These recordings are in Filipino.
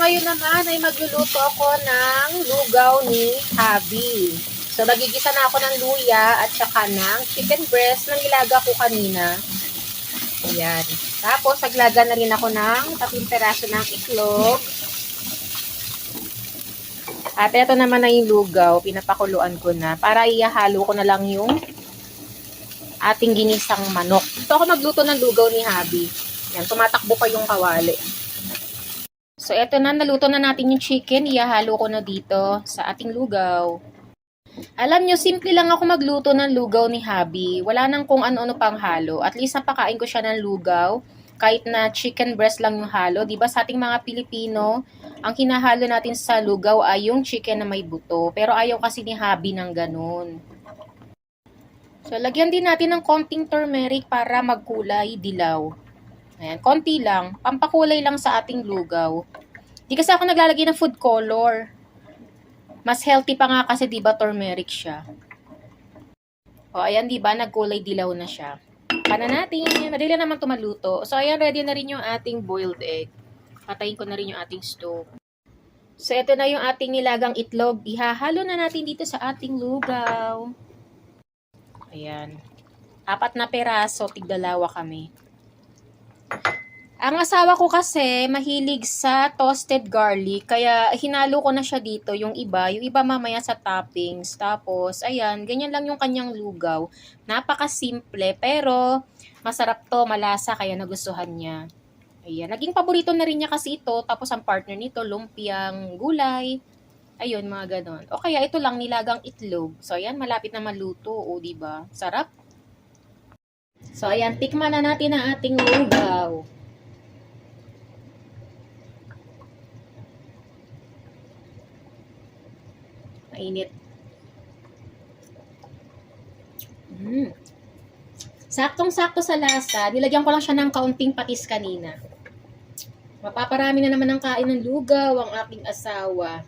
ngayon naman ay magluluto ako ng lugaw ni Habi. So, magigisa na ako ng luya at saka ng chicken breast na nilaga ko kanina. Ayan. Tapos, naglaga na rin ako ng 3 peraso ng itlog. At ito naman na yung lugaw. Pinapakuluan ko na. Para ihahalo ko na lang yung ating ginisang manok. Ito ako magluto ng lugaw ni Habi. Yan, tumatakbo pa yung kawali. So, eto na, naluto na natin yung chicken. Ihahalo ko na dito sa ating lugaw. Alam nyo, simple lang ako magluto ng lugaw ni Habi. Wala nang kung ano-ano pang halo. At least napakain ko siya ng lugaw. Kahit na chicken breast lang yung halo. Diba sa ating mga Pilipino, ang hinahalo natin sa lugaw ay yung chicken na may buto. Pero ayaw kasi ni Habi ng ganun. So, lagyan din natin ng konting turmeric para magkulay dilaw. Ayan, konti lang. Pampakulay lang sa ating lugaw. Di kasi ako naglalagay ng food color. Mas healthy pa nga kasi diba turmeric siya. O ayan diba, nagkulay dilaw na siya. Pana natin. Madali naman ito maluto. So ayan, ready na rin yung ating boiled egg. Patayin ko na rin yung ating stove. So ito na yung ating nilagang itlog. Ihahalo na natin dito sa ating lugaw. Ayan. 4 na peraso, tigdalawa kami. Ang asawa ko kasi mahilig sa toasted garlic, kaya hinalo ko na siya dito, yung iba mamaya sa toppings. Tapos, ayan, ganyan lang yung kanyang lugaw. Napaka-simple, pero masarap to, malasa, kaya nagustuhan niya. Ayan, naging paborito na rin niya kasi ito. Tapos ang partner nito, lumpiang gulay. Ayun, mga ganon. O kaya ito lang, nilagang itlog. So, ayan, malapit na maluto. O, diba? Sarap. So, ayan, tikman na natin ang ating lugaw. Mainit. Saktong-sakto sa lasa. Nilagyan ko lang siya ng kaunting patis kanina. Mapaparami na naman ng kain ng lugaw ang aking asawa.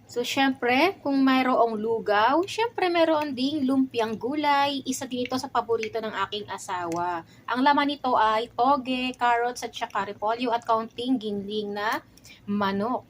So, syempre, kung mayroong lugaw, syempre mayroon ding lumpiang gulay. Isa din ito sa paborito ng aking asawa. Ang laman nito ay toge, carrots at saka repolyo at kaunting ginling na manok.